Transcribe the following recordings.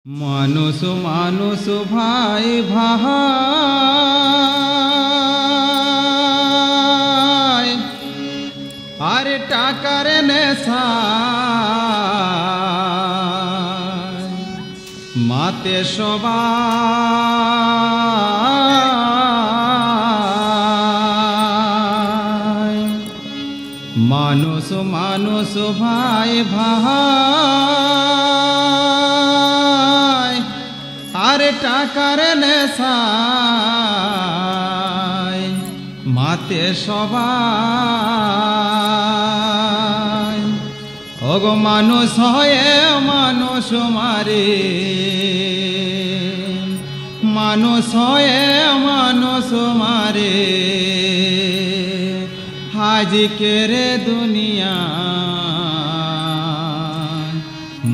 মানুষ মানুষ ভাই ভাই আর টাকার নেশা মাতে সবাই মানুষ মানুষ ভাই ভাই আর টাকার নেশায় মাতে সবাই ওগো মানুষ হয়ে মানুষ মারে মানুষ হয়ে মানুষ মারে আজকের দুনিয়া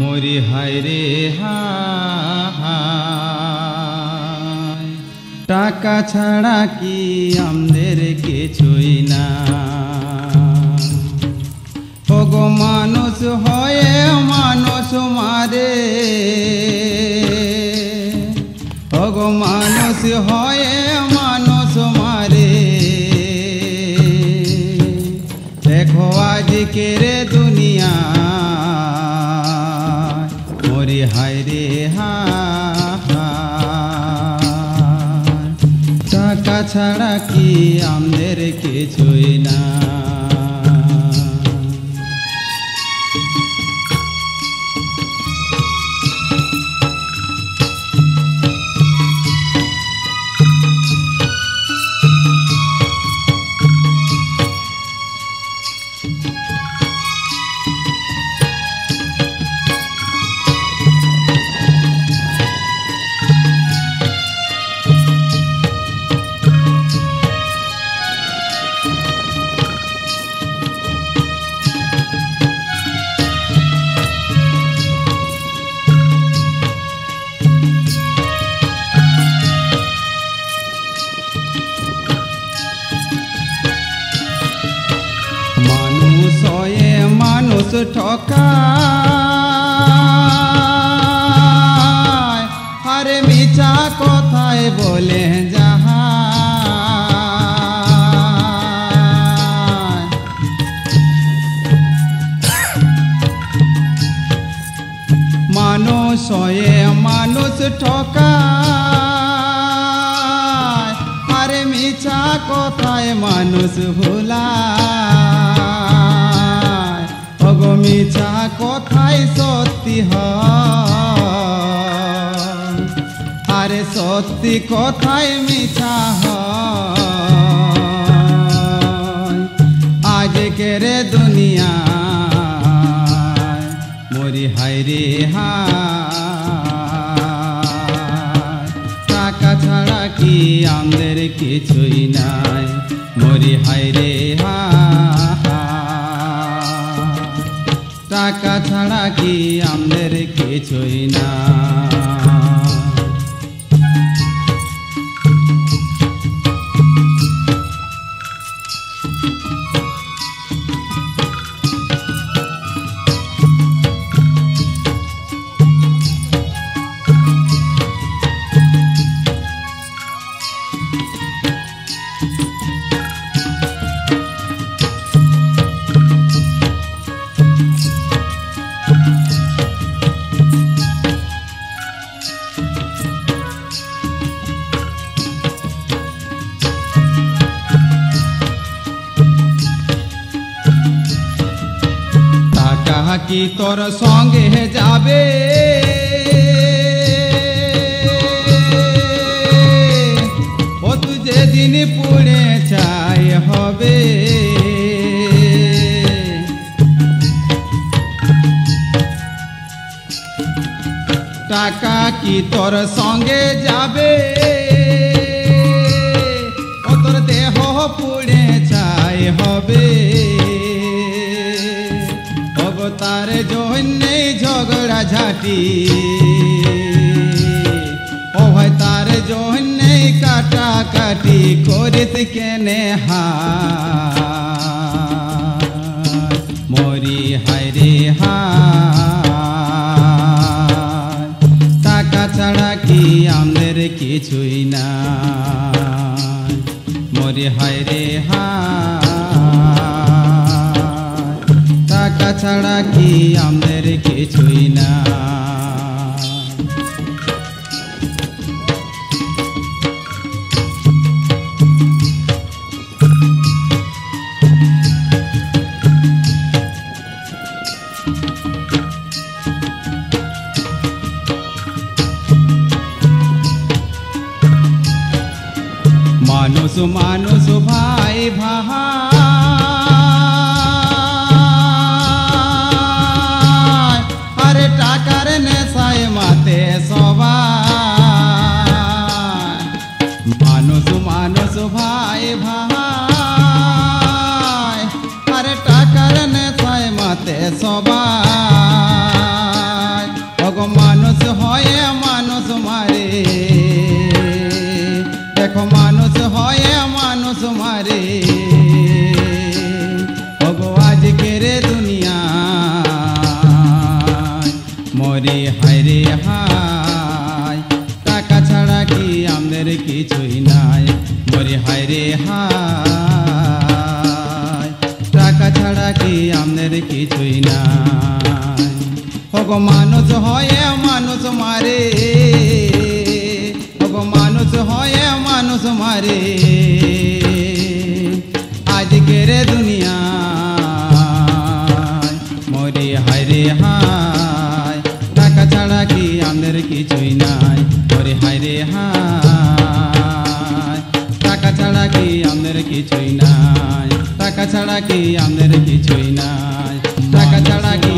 মরি হায় রে হায় টাকা ছাড়া কি আমাদের কিছুই না ওগো মানুষ হয়ে মানুষ মারে ওগো মানুষ হয়ে মানুষ মারে দেখো আজকের দুনিয়া মরি হায় রে হায় টাকা ছাড়া কি আমাদের কিছুই না মানুষ ঠকায় আরে মিছা কথায় বলে যাহা মানুষ হয়ে মানুষ ঠকায় আরে মিছা কথায় মানুষ ভুলায় ওগো মিছা কথায় সত্যি হয় আরে সত্যি কথায় মিছা হয় আজকের দুনিয়া মরি হায় রে হায় টাকা ছাড়া কি আমাদের কিছুই নাই মরি হায় রে হায় টাকা ছাড়া কি আমাদের কিছুই না কি তোর সঙ্গে যাবে ও তুই যেদিন পুড়ে চাই হবে টাকা কি তোর সঙ্গে যাবে ও তোর দেহ পুড়ে চাই হবে তার জন্যে ঝগড়া ঝাঁটি ও ভাই তার জন্যে কাটাকাটি করিত কেনে হায় মরি হায় রে হায় আমাদের কিছুই নাই মরি হায় রে হায় টাকা ছাড়া কি আমাদের কিছুই না মানুষ মানুষ ভাই ভাই আরে টাকার নেশায় মাতে সবাই মানুষ মানুষ ভাই ভাই আরে টাকার নেশায় মাতে সবাই ওগো মানুষ হয়ে মানুষ মারে দেখো মানুষ হয়ে মানুষ মারে ওগো আজকের দুনিয়া মরে হায় রে হায় টাকা ছাড়া কি আমাদের কিছুই নাই মরে হায় রে হায় টাকা ছাড়া কি আমাদের কিছুই নাই ওগো মানুষ হয়ে মানুষ মারে ওগো মানুষ হয়ে মানুষ মারে আজকের দুনিয়া মরে হায় রে হায় টাকা ছাড়া কি আমাদের কিছুই নাই মরে হায় রে হায় টাকা ছাড়া কি আমাদের কিছুই নাই টাকা ছাড়া কি আমাদের কিছুই নাই টাকা ছাড়া কি